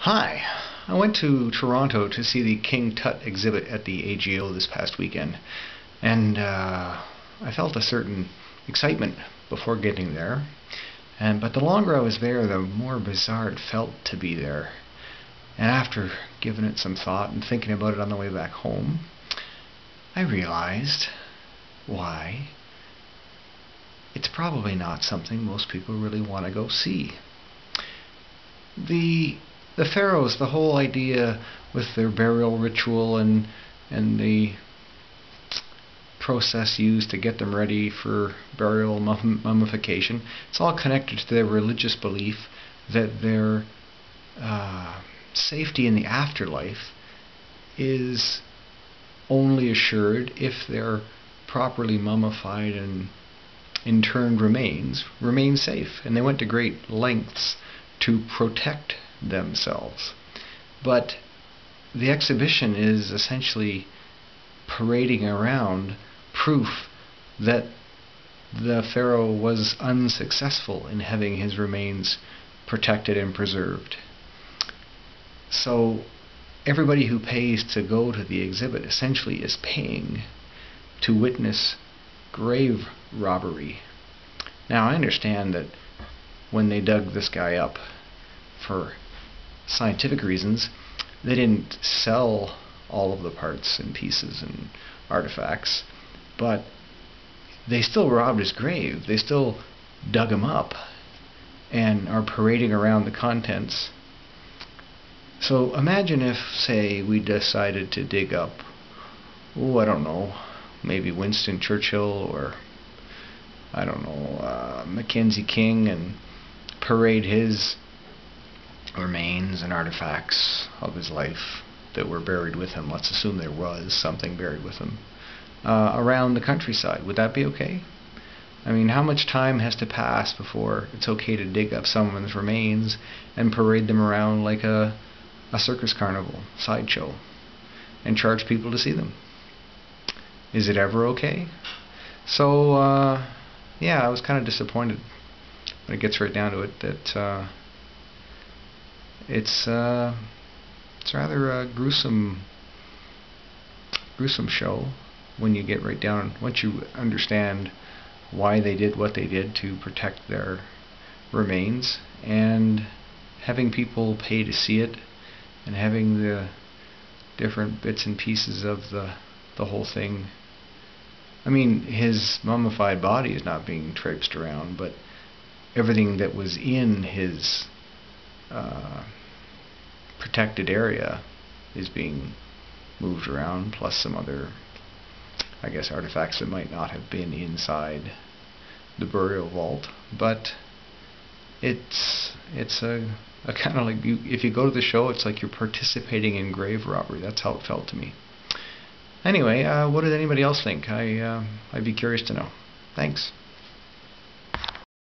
Hi, I went to Toronto to see the King Tut exhibit at the AGO this past weekend, and I felt a certain excitement before getting there. But the longer I was there, the more bizarre it felt to be there. And after giving it some thought and thinking about it on the way back home, I realized why it's probably not something most people really want to go see. The pharaohs, the whole idea with their burial ritual and the process used to get them ready for burial mummification, it's all connected to their religious belief that their safety in the afterlife is only assured if their properly mummified and interned remains remain safe. And they went to great lengths to protect themselves. But the exhibition is essentially parading around proof that the pharaoh was unsuccessful in having his remains protected and preserved. So everybody who pays to go to the exhibit essentially is paying to witness grave robbery. Now, I understand that when they dug this guy up for scientific reasons, they didn't sell all of the parts and pieces and artifacts, but they still robbed his grave. They still dug him up and are parading around the contents. So imagine if, say, we decided to dig up, I don't know, maybe Winston Churchill or, I don't know, Mackenzie King, and parade his remains and artifacts of his life that were buried with him. Let's assume there was something buried with him around the countryside. Would that be okay? I mean, how much time has to pass before it's okay to dig up someone's remains and parade them around like a circus carnival sideshow and charge people to see them? Is it ever okay? So yeah, I was kind of disappointed when it gets right down to it that it's rather a gruesome show when you get right down, once you understand why they did what they did to protect their remains, and having people pay to see it, and having the different bits and pieces of the whole thing. I mean, his mummified body is not being traipsed around, but everything that was in his protected area is being moved around, plus some other, I guess, artifacts that might not have been inside the burial vault. But it's a kind of like, if you go to the show, it's like you're participating in grave robbery. That's how it felt to me. Anyway, what did anybody else think? I'd be curious to know. Thanks.